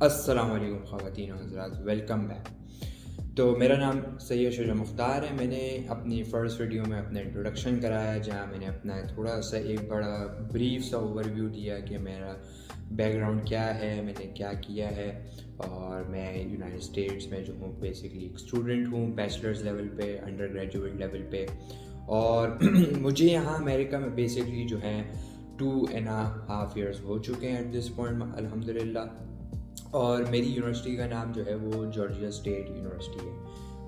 अस्सलाम वालेकुम ख़वातीन और हज़रात, वेलकम बैक। तो मेरा नाम सैयद शुजा मुख्तार है। मैंने अपनी फ़र्स्ट वीडियो में अपना इंट्रोडक्शन कराया, जहाँ मैंने अपना थोड़ा सा एक बड़ा ब्रीफ सा ओवरव्यू दिया कि मेरा बैकग्राउंड क्या है, मैंने क्या किया है। और मैं यूनाइटेड स्टेट्स में जो हूँ बेसिकली एक स्टूडेंट हूँ, बैचलर्स लेवल पे, अंडर ग्रेजुएट लेवल पे। और मुझे यहाँ अमेरिका में बेसिकली जो है 2.5 ईयर्स हो चुके हैं एट दिस पॉइंट, अल्हम्दुलिल्लाह। और मेरी यूनिवर्सिटी का नाम जो है वो जॉर्जिया स्टेट यूनिवर्सिटी है,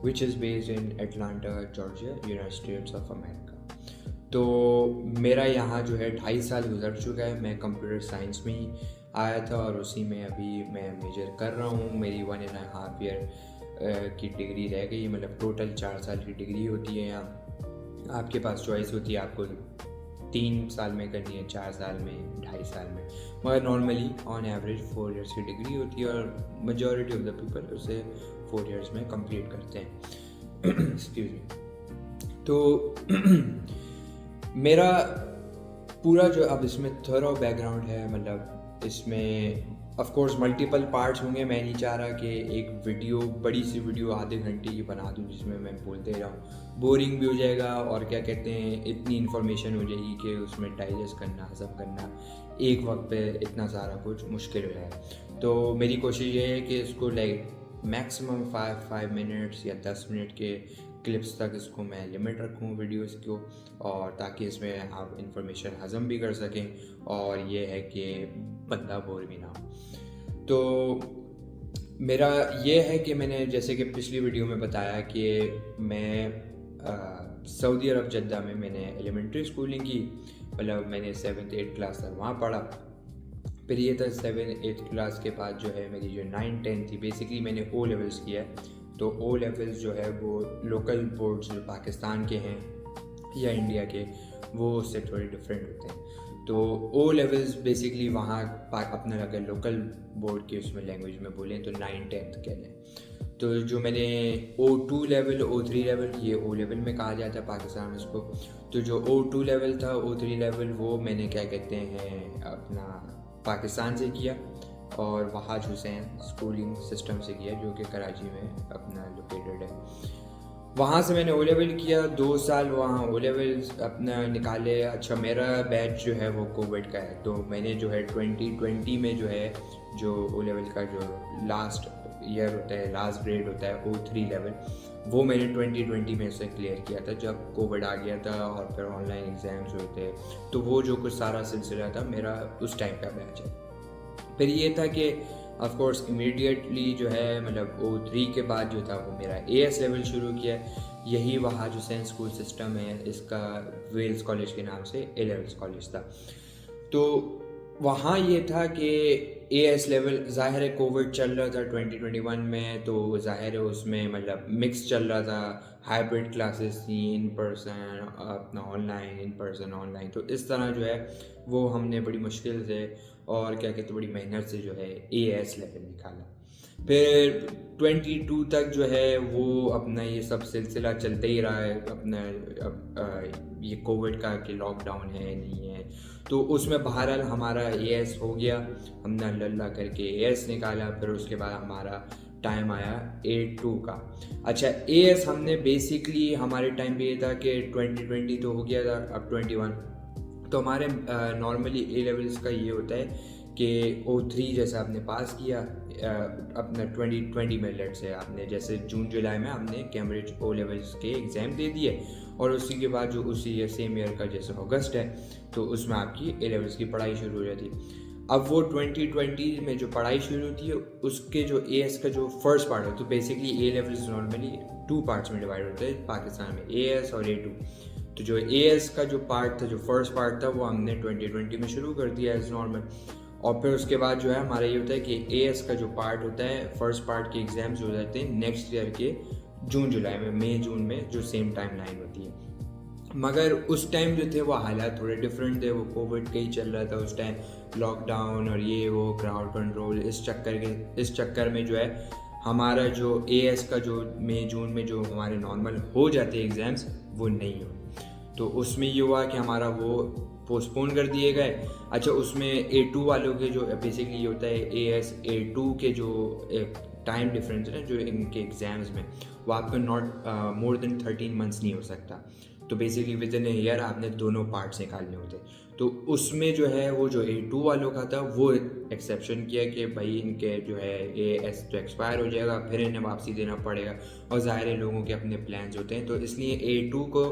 which is based in Atlanta Georgia, United states of America. तो मेरा यहाँ जो है 2.5 साल गुजर चुका है। मैं कंप्यूटर साइंस में ही आया था और उसी में अभी मैं मेजर कर रहा हूँ। मेरी 1.5 ईयर की डिग्री रह गई, मतलब टोटल 4 साल की डिग्री होती है यहाँ। आपके पास चॉइस होती है, आपको 3 साल में करनी है, 4 साल में, 2.5 साल में, मगर नॉर्मली ऑन एवरेज 4 इयर्स की डिग्री होती है और मेजॉरिटी ऑफ द पीपल उसे 4 इयर्स में कंप्लीट करते हैं। Excuse me. तो मेरा पूरा जो अब इसमें थोड़ा बैकग्राउंड है, मतलब इसमें ऑफ कोर्स मल्टीपल पार्ट्स होंगे। मैं नहीं चाह रहा कि एक वीडियो, बड़ी सी वीडियो आधे घंटे की बना दूं जिसमें मैं बोलते रहूं, बोरिंग भी हो जाएगा और क्या कहते हैं, इतनी इन्फॉर्मेशन हो जाएगी कि उसमें डाइजेस्ट करना, हज़म करना एक वक्त पे इतना सारा कुछ मुश्किल हो जाए। तो मेरी कोशिश ये है कि इसको लाइक मैक्सिमम 5 मिनट्स या 10 मिनट के क्लिप्स तक इसको मैं लिमिट रखूँ वीडियोस को, और ताकि इसमें आप इंफॉर्मेशन हज़म भी कर सकें और ये है कि बंदा बोर भी ना हो। तो मेरा ये है कि मैंने जैसे कि पिछली वीडियो में बताया कि मैं सऊदी अरब जद्दा में मैंने एलिमेंट्री स्कूलिंग की, मतलब मैंने 7th-8th क्लास तक वहाँ पढ़ा। फिर ये था 7th-8th क्लास के बाद जो है मेरी जो 9th-10th थी, बेसिकली मैंने ओ लेवल्स किया है। तो ओ लेवल्स जो है वो लोकल बोर्ड्स जो पाकिस्तान के हैं या इंडिया के, वो उससे थोड़े डिफरेंट होते हैं। तो ओ लेवल्स बेसिकली वहाँ अपना अगर लोकल बोर्ड के उसमें लैंग्वेज में बोलें तो 9th-10th कह लें। तो जो मैंने O2 लेवल, O3 लेवल, ये O लेवल में कहा जाता है पाकिस्तान में इसको। तो जो O2 लेवल था, O3 लेवल, वो मैंने क्या कहते हैं अपना पाकिस्तान से किया और वहाज हुसैन स्कूलिंग सिस्टम से किया, जो कि कराची में अपना लोकेटेड है। वहाँ से मैंने ओ लेवल किया, 2 साल वहाँ ओ लेवल अपना निकाले। अच्छा, मेरा बैच जो है वो कोविड का है, तो मैंने जो है 2020 में जो है जो ओ लेवल का जो लास्ट ईयर होता है, लास्ट ग्रेड होता है O3 लेवल, वो मैंने 2020 में से क्लियर किया था जब कोविड आ गया था और फिर ऑनलाइन एग्ज़ाम्स हुए थे। तो वो जो कुछ सारा सिलसिला था मेरा उस टाइम का बैच है। फिर ये था कि ऑफ कोर्स इमीडिएटली जो है, मतलब O3 के बाद जो था वो मेरा AS लेवल शुरू किया। यही वहाज हुसैन स्कूल सिस्टम है, इसका वेल्स कॉलेज के नाम से A लेवल्स कॉलेज था। तो वहाँ ये था कि AS लेवल, ज़ाहिर है कोविड चल रहा था 2021 में, तो ज़ाहिर है उसमें मतलब मिक्स चल रहा था, हाइब्रिड क्लासेस थी, इन पर्सन अपना ऑनलाइन, इन पर्सन ऑनलाइन। तो इस तरह जो है वो हमने बड़ी मुश्किल से और क्या कहते बड़ी मेहनत से जो है AS लेवल निकाला। फिर 22 तक जो है वो अपना ये सब सिलसिला चलते ही रहा है अपना। अब ये कोविड का कि लॉकडाउन है नहीं है, तो उसमें बहरहाल हमारा AS हो गया, हमने अल्लाह करके AS निकाला। फिर उसके बाद हमारा टाइम आया A2 का। अच्छा, AS हमने बेसिकली हमारे टाइम पे ये था कि 2020 तो हो गया था, अब 21। तो हमारे नॉर्मली A लेवल्स का ये होता है कि O3 जैसे आपने पास किया अपना 2020 में, लेट से आपने जैसे जून जुलाई में आपने कैम्ब्रिज O लेवल्स के एग्ज़ाम दे दिए, और उसी के बाद जो उसी सेम ईयर का जैसे अगस्त है तो उसमें आपकी A लेवल्स की पढ़ाई शुरू हो जाती। अब वो 2020 में जो पढ़ाई शुरू होती है उसके जो AS का जो फर्स्ट पार्ट है, तो basically A levels normally 2 parts में डिवाइड होते हैं पाकिस्तान में, AS और A2। तो जो AS का जो पार्ट था, जो फर्स्ट पार्ट था, वो हमने 2020 में शुरू कर दिया एज नॉर्मल। और फिर उसके बाद जो है हमारा ये होता है कि AS का जो पार्ट होता है, फर्स्ट पार्ट के एग्ज़ाम्स हो जाते हैं नेक्स्ट ईयर के जून जुलाई में, मई जून में, जो सेम टाइम लाइन होती है। मगर उस टाइम जो थे वो हालात थोड़े डिफरेंट थे, वो कोविड का ही चल रहा था उस टाइम, लॉकडाउन और ये वो क्राउड कंट्रोल, इस चक्कर में जो है हमारा जो AS का जो मई जून में जो हमारे नॉर्मल हो जाते एग्ज़ाम्स वो नहीं हुए। तो उसमें ये हुआ कि हमारा वो पोस्टपोन कर दिए गए। अच्छा, उसमें A2 वालों के जो बेसिकली ये होता है AS A2 के जो टाइम डिफरेंस है ना जो इनके एग्ज़ाम्स में, वो आपका नॉट मोर देन 13 मंथ्स नहीं हो सकता। तो basically with in a year आपने दोनों पार्ट्स निकालने होते। तो उसमें जो है वो जो A2 वालों का था वो एक्सेप्शन किया कि भाई इनके जो है AS तो एक्सपायर हो जाएगा, फिर इन्हें वापसी देना पड़ेगा, और ज़ाहिर है लोगों के अपने प्लान्स होते हैं। तो इसलिए A2 को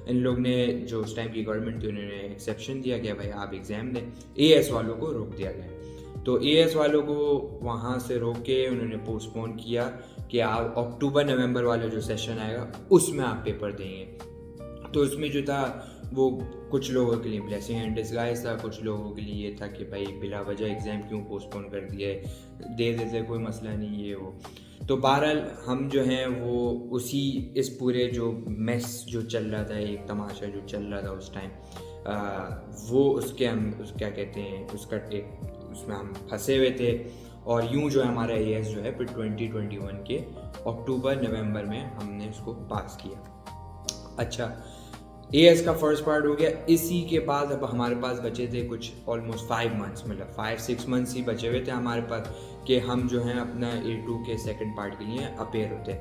इन लोग ने, जो उस टाइम की गवर्नमेंट थी, उन्होंने एक्सेप्शन दिया कि भाई आप एग्ज़ाम दें। AS वालों को रोक दिया गया। तो AS वालों को वहाँ से रोक के उन्होंने पोस्टपोन किया कि आप अक्टूबर नवंबर वाला जो सेशन आएगा उसमें आप पेपर देंगे। तो उसमें जो था वो कुछ लोगों के लिए ब्लेसिंग एंड डिस्गाइज था, कुछ लोगों के लिए ये था कि भाई बिला वजह एग्ज़ाम क्यों पोस्टपोन कर दिया है, दे देते कोई मसला नहीं ये वो। तो बहरहाल हम जो हैं वो उसी इस पूरे जो मेस जो चल रहा था, एक तमाशा जो चल रहा था उस टाइम, वो उसके हम क्या कहते हैं उसका एक उसमें हम फंसे हुए थे। और यूं जो है हमारा AS जो है फिर 2021 के अक्टूबर नवंबर में हमने उसको पास किया। अच्छा, AS का फर्स्ट पार्ट हो गया। इसी के बाद अब हमारे पास बचे थे कुछ ऑलमोस्ट 5 मंथ्स, मतलब 5-6 मंथ्स ही बचे हुए थे हमारे पास कि हम जो हैं अपना A2 के सेकंड पार्ट के लिए अपेयर होते।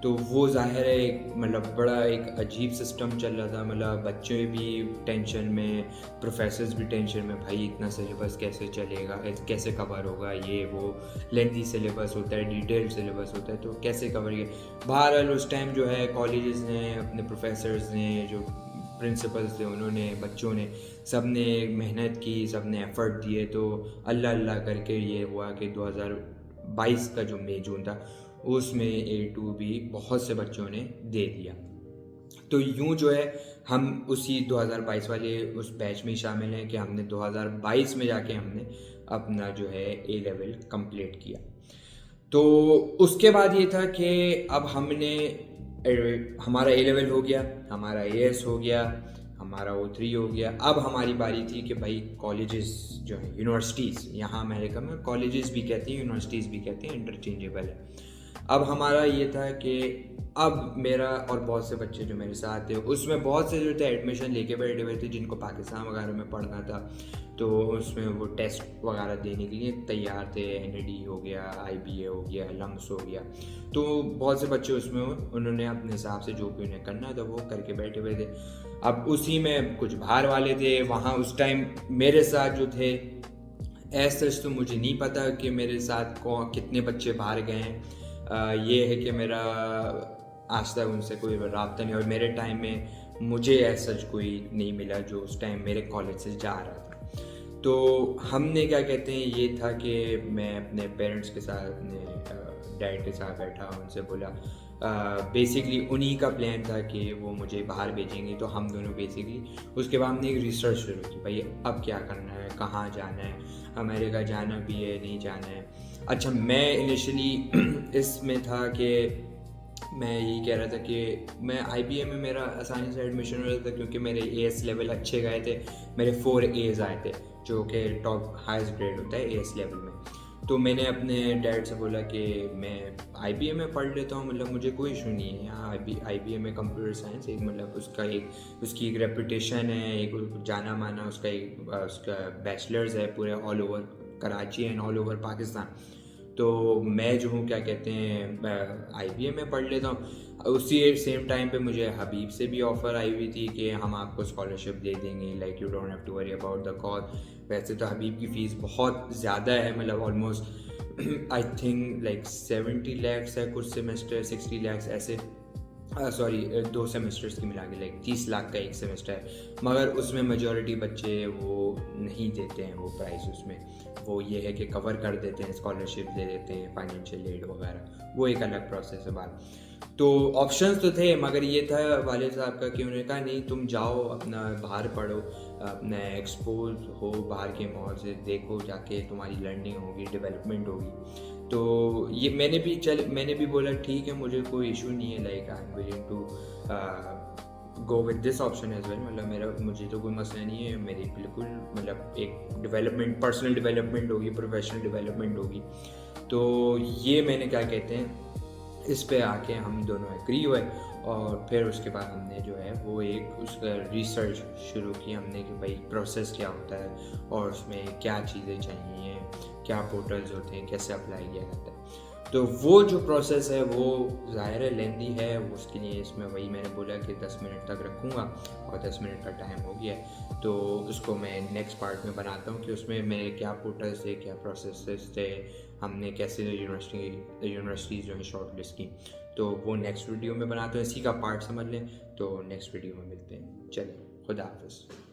तो वो ज़ाहिर है एक मतलब बड़ा एक अजीब सिस्टम चल रहा था, मतलब बच्चे भी टेंशन में, प्रोफेसर्स भी टेंशन में, भाई इतना सिलेबस कैसे चलेगा, कैसे कवर होगा, ये वो लेंथी सिलेबस होता है, डिटेल्ड सिलेबस होता है, तो कैसे कवर किया। बहरहाल उस टाइम जो है कॉलेजेस ने, अपने प्रोफेसर्स ने, जो प्रिंसिपल्स थे, उन्होंने, बच्चों ने, सब ने मेहनत की, सब ने एफ़र्ट दिए। तो अल्लाह अल्लाह करके ये हुआ कि 2022 का जो मई जून था उसमें A2 भी बहुत से बच्चों ने दे दिया। तो यूं जो है हम उसी 2022 वाले उस बैच में शामिल हैं कि हमने 2022 में जाके हमने अपना जो है A लेवल कंप्लीट किया। तो उसके बाद ये था कि अब हमने हमारा A लेवल हो गया, हमारा AS हो गया, हमारा O3 हो गया। अब हमारी बारी थी कि भाई कॉलेजेस जो है, यूनिवर्सिटीज़, यहाँ अमेरिका में कॉलेजेस भी कहती हैं, यूनिवर्सिटीज़ भी कहती हैं, इंटरचेंजेबल है। अब हमारा ये था कि अब मेरा और बहुत से बच्चे जो मेरे साथ थे, उसमें बहुत से जो थे एडमिशन लेके बैठे हुए थे जिनको पाकिस्तान वगैरह में पढ़ना था, तो उसमें वो टेस्ट वगैरह देने के लिए तैयार थे। NAD हो गया, IBA हो गया, LUMS हो गया। तो बहुत से बच्चे उसमें उन्होंने अपने हिसाब से जो भी उन्हें करना था वो करके बैठे हुए थे। अब उसी में कुछ बाहर वाले थे वहाँ उस टाइम मेरे साथ जो थे। सच तो मुझे नहीं पता कि मेरे साथ कितने बच्चे बाहर गए हैं। ये है कि मेरा आज तक उनसे कोई राब्ता नहीं, और मेरे टाइम में मुझे सच कोई नहीं मिला जो उस टाइम मेरे कॉलेज से जा रहा था। तो हमने क्या कहते हैं ये था कि मैं अपने पेरेंट्स के साथ, अपने डैड के साथ बैठा, उनसे बोला, बेसिकली उन्हीं का प्लान था कि वो मुझे बाहर भेजेंगे। तो हम दोनों बेसिकली उसके बाद हमने एक रिसर्च शुरू की, भाई अब क्या करना है, कहाँ जाना है, अमेरिका जाना भी है, नहीं जाना है। अच्छा, मैं इनिशियली इसमें था कि मैं यही कह रहा था कि मैं IBA में मेरा आसानी से एडमिशन हो रहा था क्योंकि मेरे AS लेवल अच्छे गए थे, मेरे 4 A's आए थे जो कि टॉप हाईएस्ट ग्रेड होता है AS लेवल में। तो मैंने अपने डैड से बोला कि मैं IBA में पढ़ लेता हूँ, मतलब मुझे कोई इशू नहीं है यहाँ। IBA में कंप्यूटर साइंस एक मतलब उसकी एक रेपुटेशन है, एक जाना माना उसका बैचलर्स है पूरे all over Karachi and all over Pakistan. तो मैं जो हूँ क्या कहते हैं IBA में पढ़ लेता हूँ। उसी सेम टाइम पे मुझे हबीब से भी ऑफ़र आई हुई थी कि हम आपको स्कॉलरशिप दे देंगे, like you don't have to worry about the cost. वैसे तो हबीब की फ़ीस बहुत ज़्यादा है, मतलब almost I think like 70 lakhs है कुछ सेमेस्टर, 60 lakhs ऐसे, सॉरी 2 सेमेस्टर्स की मिला के लाइक 30 लाख का एक सेमेस्टर है। मगर उसमें मेजॉरिटी बच्चे वो नहीं देते हैं वो प्राइस, उसमें वो ये है कि कवर कर देते हैं, स्कॉलरशिप दे देते हैं, फाइनेंशियल एड वगैरह, वो एक अलग प्रोसेस है बात। तो ऑप्शंस तो थे, मगर ये था वाले साहब का कि उन्होंने कहा नहीं तुम जाओ अपना बाहर पढ़ो, अपना एक्सपोज हो बाहर के माहौल से, देखो जाके तुम्हारी लर्निंग होगी, डेवलपमेंट होगी। तो ये मैंने भी बोला ठीक है, मुझे कोई इशू नहीं है, like I am willing to go with this option as well, मतलब मुझे तो कोई मसला नहीं है, मेरी बिल्कुल मतलब एक डेवलपमेंट, पर्सनल डेवलपमेंट होगी, प्रोफेशनल डेवलपमेंट होगी। तो ये मैंने क्या कहते हैं इस पे आके हम दोनों एग्री हुए और फिर उसके बाद हमने जो है वो एक उसका रिसर्च शुरू की हमने कि भाई प्रोसेस क्या होता है और उसमें क्या चीज़ें चाहिए, क्या पोर्टल्स होते हैं, कैसे अप्लाई किया जाता है। तो वो जो प्रोसेस है वो ज़ाहिर है लेंदी है, उसके लिए इसमें वही मैंने बोला कि 10 मिनट तक रखूँगा और 10 मिनट का टाइम हो गया है, तो उसको मैं नेक्स्ट पार्ट में बनाता हूँ कि उसमें मेरे क्या पोर्टल्स थे, क्या प्रोसेस थे, हमने कैसे यूनिवर्सिटीज़ जो है शॉर्ट लिस्ट की। तो वो नेक्स्ट वीडियो में बनाते हैं, इसी का पार्ट समझ लें। तो नेक्स्ट वीडियो में मिलते हैं, चलिए खुदा हाफिज़।